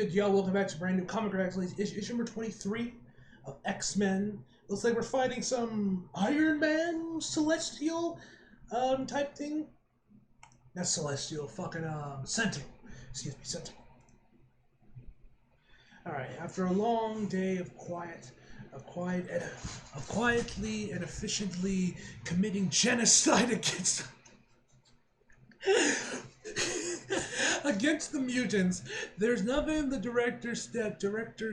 good, y'all? Welcome back to brand new comic reactions. Issue number 23 of X-Men. Looks like we're fighting some Iron Man Celestial type thing. Not Celestial, fucking Sentinel. Excuse me, Sentinel. Alright, after a long day of quietly and efficiently committing genocide against against the mutants, there's nothing that Director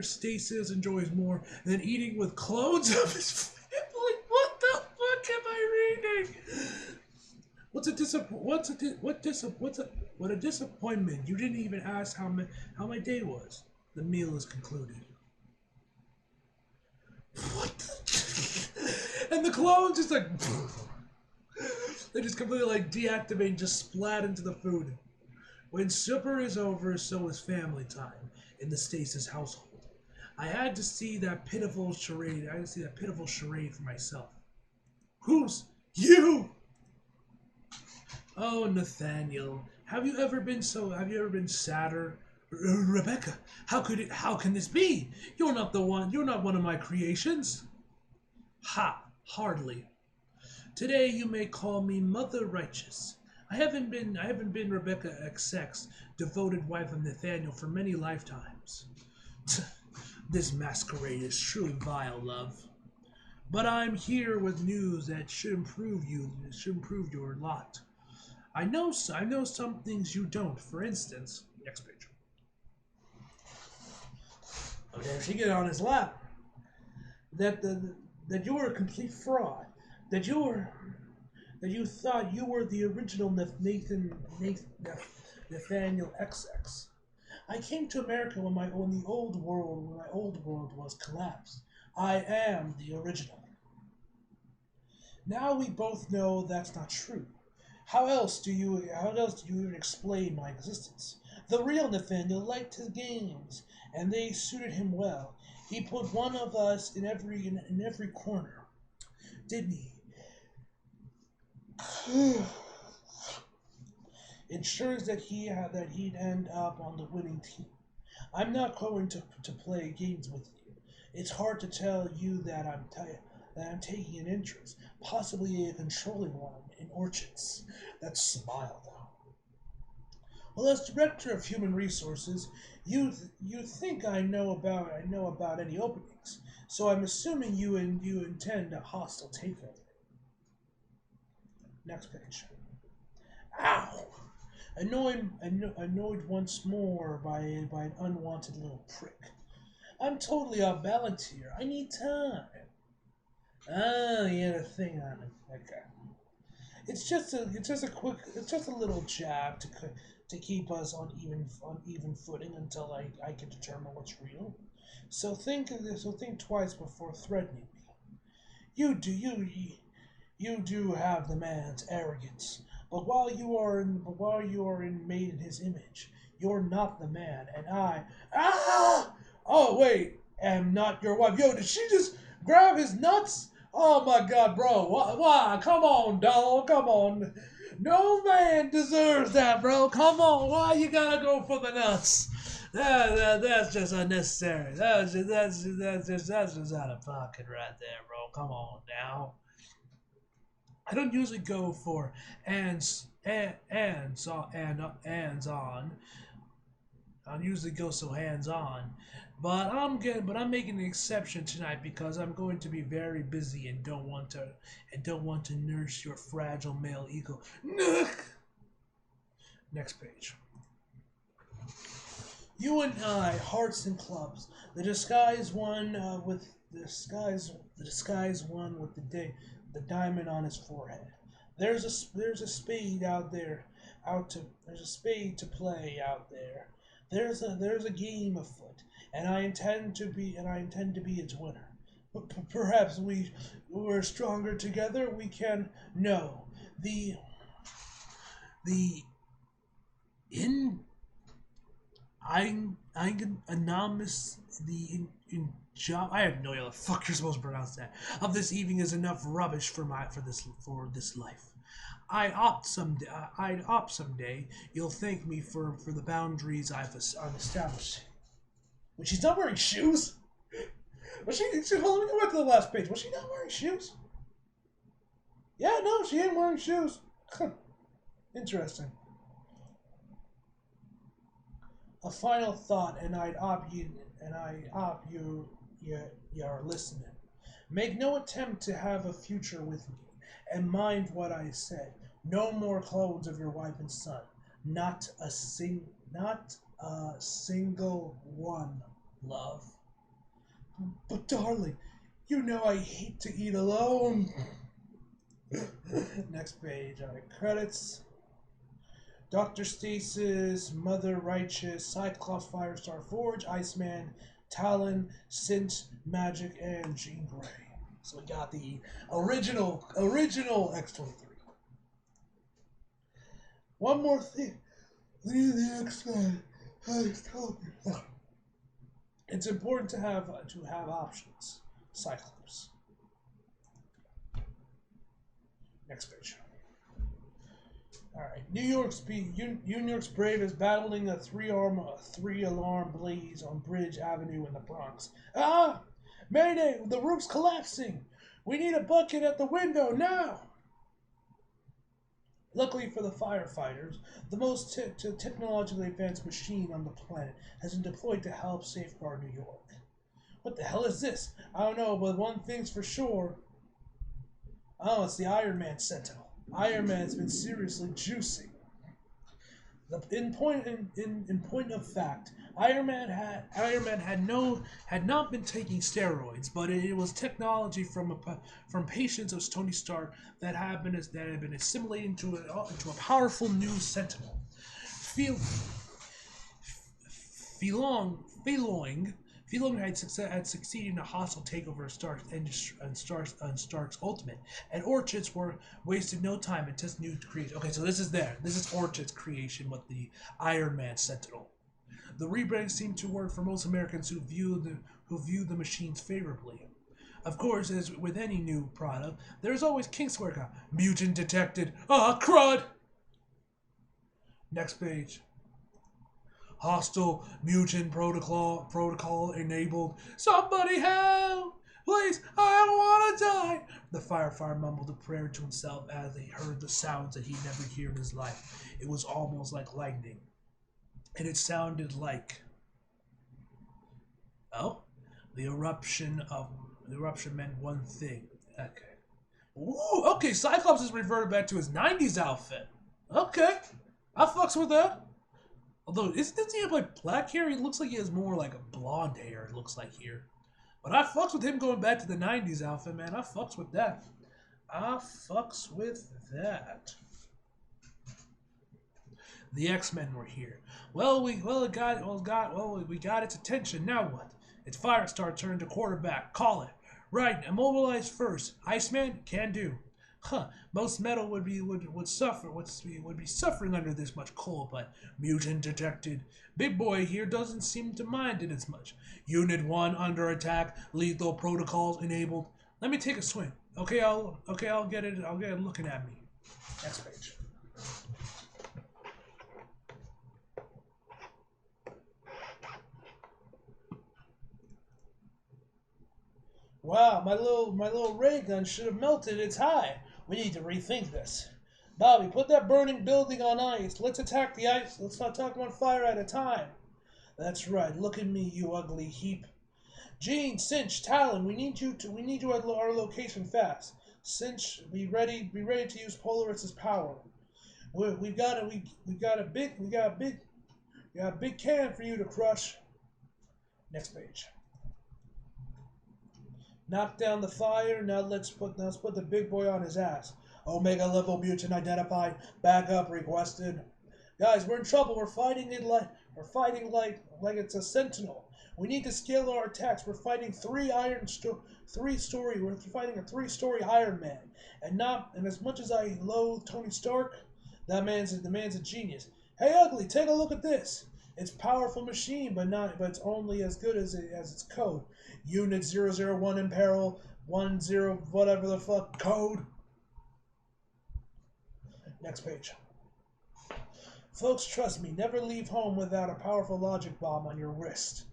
Stasis enjoys more than eating with clones of his family. What the fuck am I reading? What a disappointment! You didn't even ask how my day was. The meal is concluded. What? And the clones just like they just completely like deactivate and just splat into the food. When supper is over, so is family time in the Stasis household. I had to see that pitiful charade. For myself. Who's you? Oh, Nathaniel, have you ever been sadder? Rebecca, how can this be? You're not one of my creations. Ha, hardly. Today you may call me Mother Righteous. I haven't been Rebecca XX, devoted wife of Nathaniel, for many lifetimes. This masquerade is truly vile, love. But I'm here with news that should improve your lot. I know some things you don't. For instance, next page. Oh, damn, she get on his lap. That you were a complete fraud. That you thought you were the original Nathaniel XX. I came to America when my old world was collapsed. I am the original. Now we both know that's not true. How else do you even explain my existence? The real Nathaniel liked his games, and they suited him well. He put one of us in every corner, didn't he? Ensures that he'd end up on the winning team. I'm not going to play games with you. It's hard to tell you that I'm taking an interest, possibly a controlling one, in Orchids. That smile, though. Well, as director of human resources, you think I know about any openings. So I'm assuming you intend a hostile takeover. Next page. Ow! Annoyed once more by an unwanted little prick. I'm totally off balance here. I need time. Oh, you had a thing on it. Okay. It's just a little jab to keep us on even footing until I can determine what's real. So think twice before threatening me. You do have the man's arrogance, but while you are made in his image, you're not the man, and I. Ah! Oh wait, am not your wife. Yo, did she just grab his nuts? Oh my God, bro! Why? Come on, dog. Come on. No man deserves that, bro. Come on. Why you gotta go for the nuts? That's just unnecessary. That's just out of pocket right there, bro. Come on now. I don't usually go for ands on. I don't usually go so hands on, but I'm making an exception tonight because I'm going to be very busy and don't want to nurse your fragile male ego. Next page. You and I, hearts and clubs. The disguised one with the diamond on his forehead. There's a spade out there. There's a spade to play out there. There's a game afoot, and I intend to be its winner. Perhaps we're stronger together. We can. No, the anonymous job. I have no idea what the fuck you're supposed to pronounce that. Of this evening is enough rubbish for this life. I'd opt someday. You'll thank me for the boundaries I'm establishing. Well, she's not wearing shoes. Was she hold on, let me go back to the last page. Was she not wearing shoes? Yeah, no, she ain't wearing shoes. Interesting. A final thought, and I opt you are listening. Make no attempt to have a future with me, and mind what I said. No more clones of your wife and son. Not a single one, love. But darling, you know I hate to eat alone. Next page. All right, credits. Dr. Stasis, Mother Righteous, Cyclops, Firestar Forge, Iceman, Talon, Sint, Magic, and Jean Grey. So we got the original X-23. One more thing. Leave the X-Men. It's important to have options. Cyclops. Next page. Alright, New York's Brave is battling a three-alarm blaze on Bridge Avenue in the Bronx. Ah! Mayday! The roof's collapsing! We need a bucket at the window now! Luckily for the firefighters, the most technologically advanced machine on the planet has been deployed to help safeguard New York. What the hell is this? I don't know, but one thing's for sure. Oh, it's the Iron Man Sentinel. Iron Man's been seriously juicing. In point of fact, Iron Man had not been taking steroids, but it was technology from patients of Tony Stark that had been assimilated into a powerful new Sentinel. Feeling had succeeded in a hostile takeover of Stark's ultimate, and Orchard's wasted no time and tested new creation. Okay, so this is Orchard's creation with the Iron Man Sentinel. The rebrand seemed to work for most Americans who view the machines favorably. Of course, as with any new product, there's always kinks work out. Mutant detected. Ah, crud! Next page. Hostile mutant protocol enabled. Somebody help! Please, I don't want to die! The firefighter mumbled a prayer to himself as he heard the sounds that he'd never heard in his life. It was almost like lightning. And it sounded like... Oh? The eruption meant one thing. Okay. Ooh, okay, Cyclops has reverted back to his 90s outfit. Okay. I fucks with that. Although, doesn't he have like black hair? He looks like he has more like a blonde hair, it looks like here. But I fucks with him going back to the 90s outfit, man. I fucks with that. The X-Men were here. We got its attention. Now what? It's Firestar's turn to quarterback. Call it. Right, immobilize first. Iceman, can do. Most metal would be suffering under this much cold, but mutant detected. Big boy here doesn't seem to mind it as much. Unit 1 under attack, lethal protocols enabled. Let me take a swing. Okay, I'll get it looking at me. Next page. Wow, my little ray gun should have melted. It's high. We need to rethink this. Bobby, put that burning building on ice. Let's attack the ice. Let's not talk one fire at a time. That's right. Look at me, you ugly heap. Gene, Cinch, Talon, we need you at our location fast. Cinch, be ready to use Polaris's power. We got a big can for you to crush. Next page. Knock down the fire. Now let's put the big boy on his ass. Omega level mutant identified. Backup requested. Guys, we're in trouble. We're fighting like it's a Sentinel. We need to scale our attacks. We're fighting We're fighting a 3-story Iron Man. And as much as I loathe Tony Stark, the man's a genius. Hey, ugly, take a look at this. It's a powerful machine, but it's only as good as its code. Unit 001 in peril, 10 whatever the fuck code. Next page. Folks, trust me, never leave home without a powerful logic bomb on your wrist.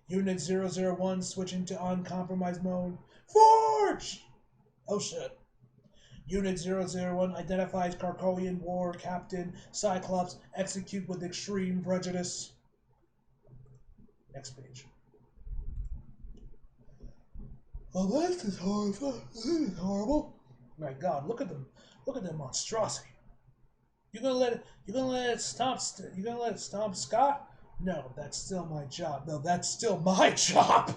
Unit 001 switching to uncompromised mode. Forge! Oh shit. Unit 001 identifies Karkoian War Captain Cyclops. Execute with extreme prejudice. Next page. Oh, this is horrible. This is horrible. My God, look at them. Look at that monstrosity. You gonna let it stop? You gonna let it stop, Scott? No, that's still my job. No, that's still my job.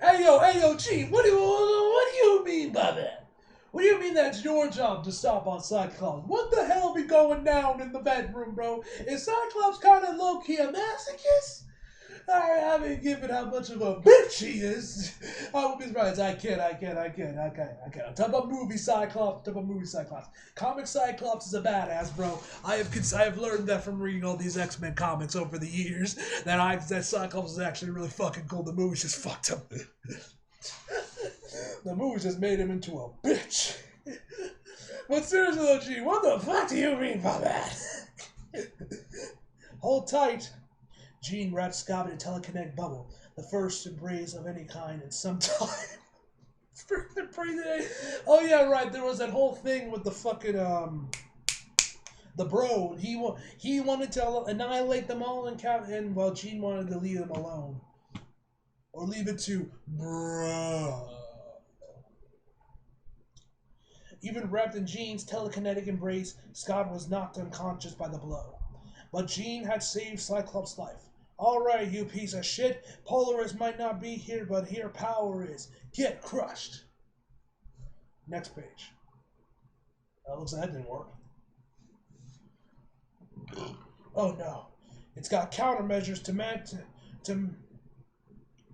Hey yo, G, what do you mean by that? What do you mean that's your job to stop on Cyclops? What the hell be going down in the bedroom, bro? Is Cyclops kind of low-key a masochist? I mean, given how much of a bitch he is, I would be surprised. I can't. I'm talking about movie Cyclops. Comic Cyclops is a badass, bro. I have learned that from reading all these X-Men comics over the years. That Cyclops is actually really fucking cool. The movies just fucked him. The movies just made him into a bitch. But seriously, though, G, what the fuck do you mean by that? Hold tight. Jean wrapped Scott in a telekinetic bubble, the first embrace of any kind in some time. Oh yeah, right. There was that whole thing with the fucking the bro. He wanted to annihilate them all, and while Jean wanted to leave them alone, or leave it to bro. Even wrapped in Jean's telekinetic embrace, Scott was knocked unconscious by the blow. But Jean had saved Cyclops' life. Alright, you piece of shit. Polaris might not be here, but here power is. Get crushed. Next page. Looks like that didn't work. Oh no. It's got countermeasures to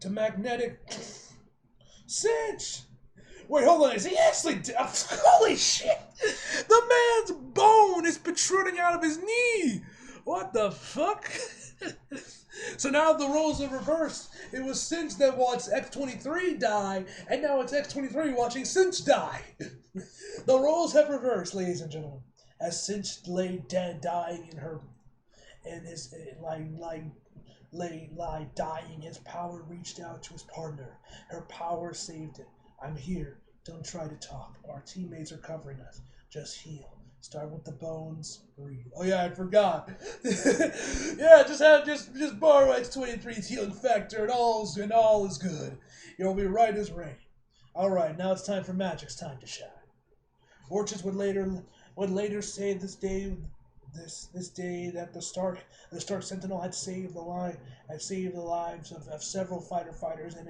magnetic cinch. Wait, hold on. Is he actually... Holy shit! The man's bone is protruding out of his knee! What the fuck? So now the roles are reversed. It was Cinch that watched X-23 die, and now it's X-23 watching Cinch die. The roles have reversed, ladies and gentlemen. As Cinch lay dead, dying dying, his power reached out to his partner. Her power saved him. I'm here. Don't try to talk. Our teammates are covering us. Just heal. Start with the bones. Breathe. Oh yeah, I forgot. Yeah, just borrow X-23's healing factor, and all is good. You'll be right as rain. All right, now it's time for Magic's time to shine. Orchids would later say this day that the Stark Sentinel had saved the lives of several fighters, and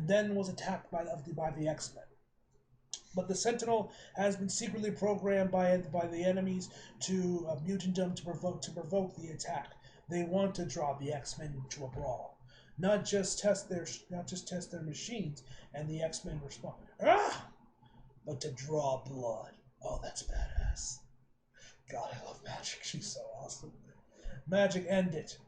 then was attacked by the X-Men. But the Sentinel has been secretly programmed by the enemies to mutantdom to provoke the attack. They want to draw the X-Men into a brawl, not just test their machines, and the X-Men respond, but to draw blood. Oh, that's badass. God, I love Magic. She's so awesome. Magic, end it.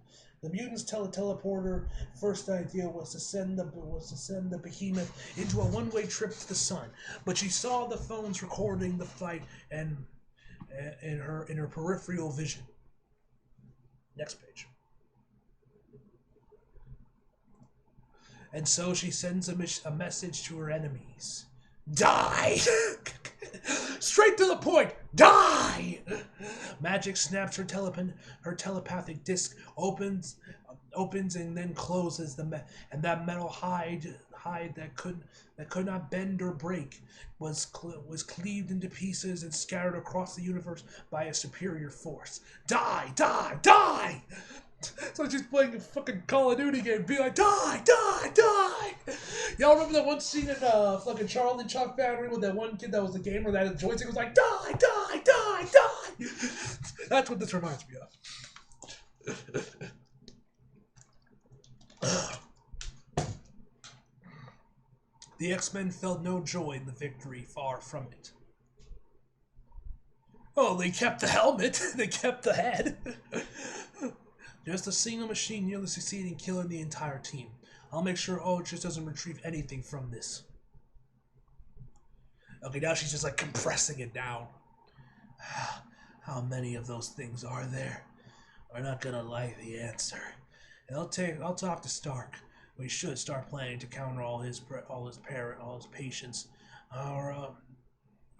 The mutants' teleporter first idea was to send the behemoth into a one-way trip to the sun, but she saw the phones recording the fight and in her peripheral vision. Next page. And so she sends a message to her enemies. Die! Straight to the point! Die! Magic snaps her telepathic disc, opens and then closes and that metal hide that could not bend or break was cleaved into pieces and scattered across the universe by a superior force. Die! Die! Die! So she's playing a fucking Call of Duty game, be like, die, die, die! Y'all remember that one scene in fucking Charlie and Chuck Factory with that one kid that was a gamer that had a joystick was like, die, die, die, die! That's what this reminds me of. The X-Men felt no joy in the victory, far from it. Oh, they kept the helmet, they kept the head. Just a single machine nearly succeeded in killing the entire team. I'll make sure just doesn't retrieve anything from this. Okay, now she's just like compressing it down. How many of those things are there? We're not gonna like the answer. I'll talk to Stark. We should start planning to counter all his patients, our,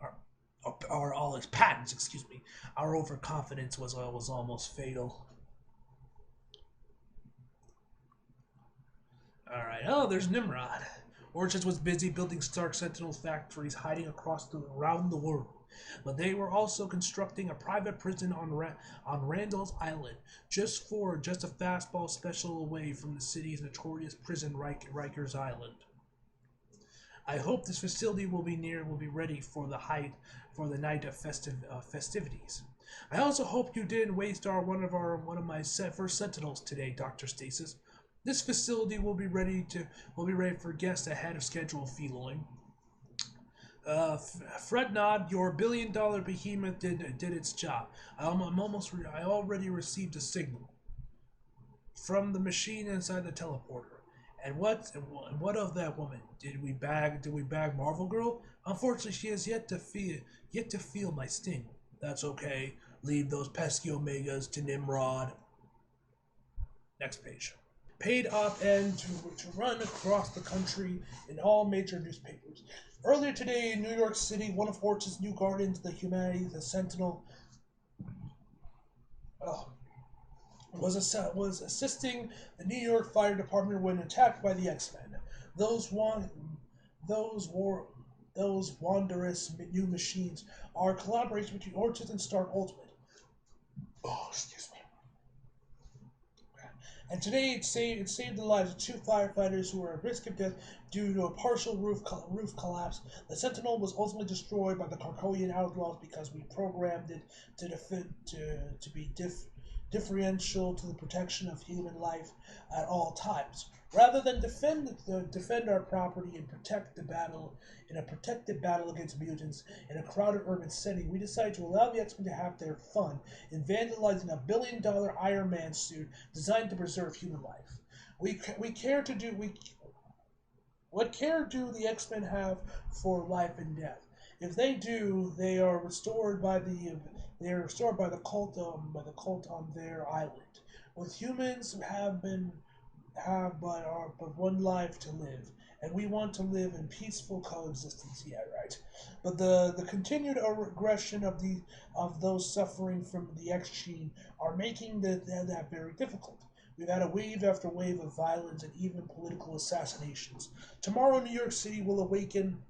our, our all his patents. Excuse me. Our overconfidence was almost fatal. All right. Oh, there's Nimrod. Orchard was busy building Stark Sentinel factories hiding around the world, but they were also constructing a private prison on Randall's Island, just a fastball special away from the city's notorious prison, Rikers Island. I hope this facility will be ready for the night of festivities. I also hope you didn't waste one of my first Sentinels today, Doctor Stasis. This facility will be ready for guests ahead of schedule, Feloin. Fred Nod, your billion-dollar behemoth did its job. I already received a signal from the machine inside the teleporter. And what of that woman? Did we bag Marvel Girl? Unfortunately, she has yet to feel my sting. That's okay. Leave those pesky Omegas to Nimrod. Next page. Paid op-ed to run across the country in all major newspapers. Earlier today in New York City, one of Orchard's new guardians of the humanity, the Sentinel, was assisting the New York Fire Department when attacked by the X-Men. Those one, those war, those wondrous new machines are a collaboration between Orchard and Stark Ultimate. Oh, excuse me. And today it saved the lives of two firefighters who were at risk of death due to a partial roof collapse. The Sentinel was ultimately destroyed by the Karkoian outlaws because we programmed it to be differential to the protection of human life at all times. Rather than defend our property and protect the battle in a protected battle against mutants in a crowded urban setting, we decided to allow the X-Men to have their fun in vandalizing a billion-dollar Iron Man suit designed to preserve human life. What care do the X-Men have for life and death? If they do, they are restored by the cult on their island. With humans have but one life to live, and we want to live in peaceful coexistence. Yeah, right. But the continued aggression of those suffering from the X gene are making that very difficult. We've had a wave after wave of violence and even political assassinations. Tomorrow, New York City will awaken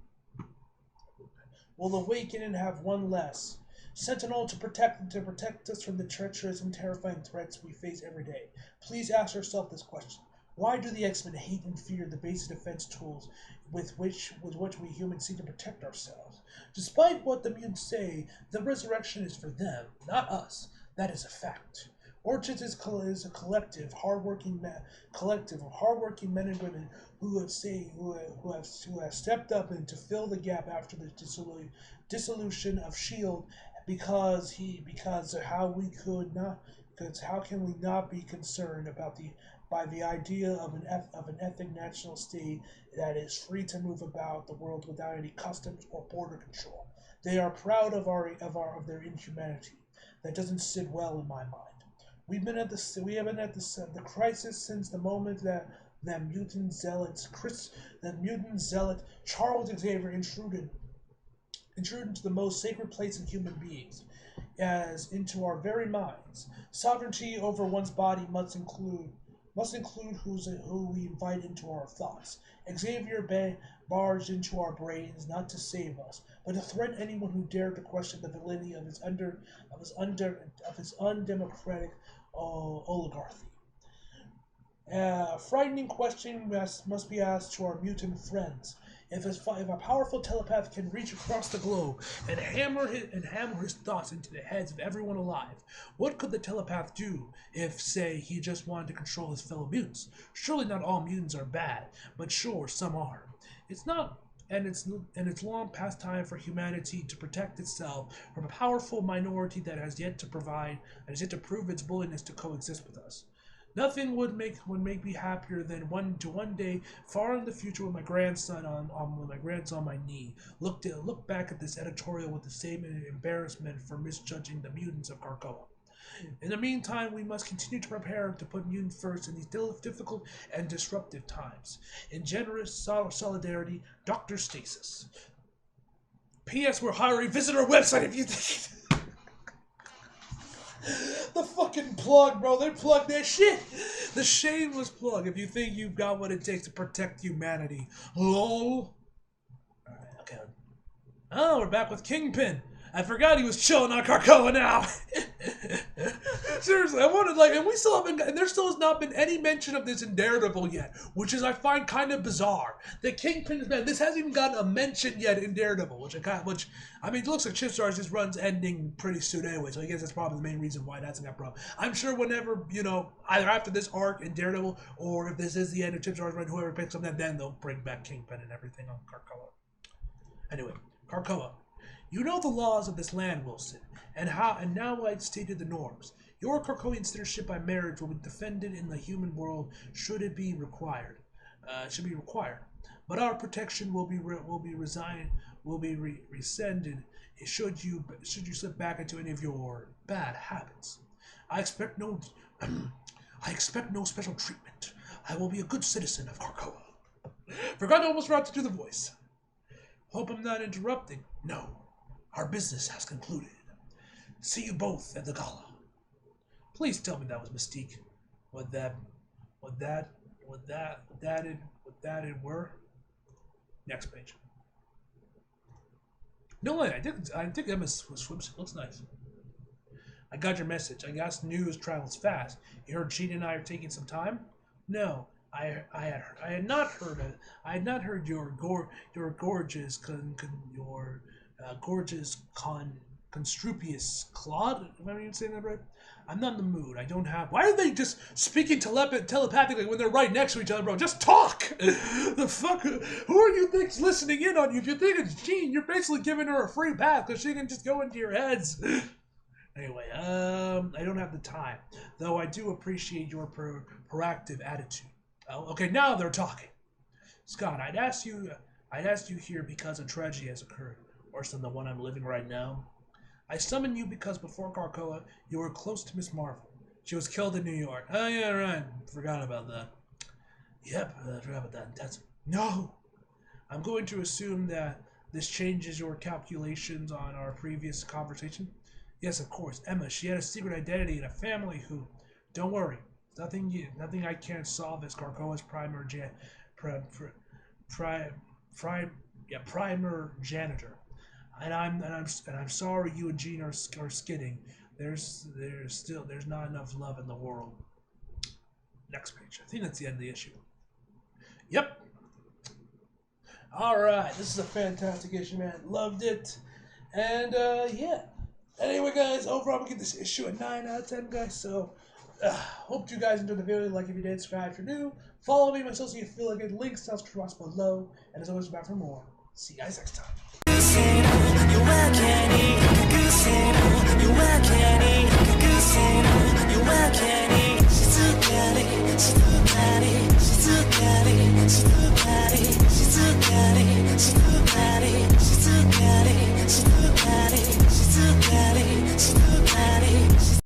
and have one less Sentinel to protect us from the treacherous and terrifying threats we face every day. Please ask yourself this question. Why do the X-Men hate and fear the basic defense tools with which we humans seek to protect ourselves? Despite what the mutants say, the resurrection is for them, not us. That is a fact. Orchard is a collective of hardworking men and women who have stepped up and to fill the gap after the dissolution of Shield. Because how can we not be concerned by the idea of an ethnic national state that is free to move about the world without any customs or border control? They are proud of their inhumanity. That doesn't sit well in my mind. We have been at the crisis since the moment that mutant zealot Charles Xavier intruded into the most sacred place in human beings, as into our very minds. Sovereignty over one's body must include who we invite into our thoughts. Xavier barged into our brains not to save us, but to threaten anyone who dared to question the validity of his undemocratic oligarchy. A frightening question must be asked to our mutant friends. If a powerful telepath can reach across the globe and hammer his thoughts into the heads of everyone alive, what could the telepath do if, say, he just wanted to control his fellow mutants? Surely not all mutants are bad, but sure, some are. It's long past time for humanity to protect itself from a powerful minority that has yet to prove its willingness to coexist with us. Nothing would make me happier than one day, far in the future, with my grandson on my knee, look back at this editorial with the same embarrassment for misjudging the mutants of Krakoa. In the meantime, we must continue to prepare to put mutants first in these difficult and disruptive times. In generous solidarity, Dr. Stasis. P.S. We're hiring. Visit our website if you think. The fucking plug, bro. They plugged their shit. The shameless plug. If you think you've got what it takes to protect humanity. LOL. Alright, okay. Oh, we're back with Kingpin. I forgot he was chilling on Krakoa now. Seriously, I wanted and we still haven't, and there still has not been any mention of this in Daredevil yet, which is I find kind of bizarre. The Kingpin's man, this hasn't even gotten a mention yet in Daredevil, which I mean, it looks like Chipstars just run's ending pretty soon anyway, so I guess that's probably the main reason why that's got problem. I'm sure whenever, either after this arc in Daredevil, or if this is the end of Chipstars run, whoever picks up that, then they'll bring back Kingpin and everything on Krakoa. Anyway, Krakoa. You know the laws of this land, Wilson, and now I've stated the norms. Your Krakoan citizenship by marriage will be defended in the human world should it be required. But our protection will be rescinded should you slip back into any of your bad habits. I expect no special treatment. I will be a good citizen of Krakoa. Forgot almost forgot to do the voice. Hope I'm not interrupting. No. Our business has concluded. See you both at the gala. Please tell me that was Mystique. What that it were. Next page. No way, I think Emma's swimsuit looks nice. I got your message. I guess news travels fast. You heard Gene and I are taking some time? No. I had not heard your gorgeous Construpius Claude, if I'm even saying that right. I'm not in the mood. I don't have. Why are they just speaking telepathically when they're right next to each other, bro? Just talk. The fuck? Who are you think's listening in on you? If you think it's Jean, you're basically giving her a free pass because she can just go into your heads. Anyway, I don't have the time, though. I do appreciate your proactive attitude. Oh, okay, now they're talking. Scott, I'd asked you here because a tragedy has occurred, worse than the one I'm living right now. I summoned you because before Krakoa, you were close to Miss Marvel. She was killed in New York. Oh yeah, right. Forgot about that. Yep, I forgot about that. No! I'm going to assume that this changes your calculations on our previous conversation. Yes, of course. Emma, she had a secret identity and a family who... Don't worry. Nothing I can't solve as Krakoa's primer janitor. And I'm sorry you and Jean are skidding. There's not enough love in the world. Next page. I think that's the end of the issue. Yep. Alright, this is a fantastic issue, man. Loved it. And yeah. Anyway, guys, overall we give this issue a 9 out of 10, guys. So hope you guys enjoyed the video. Like if you did, subscribe if you're new. Follow me, my social media affiliate links down below. And as always, back for more. See you guys next time.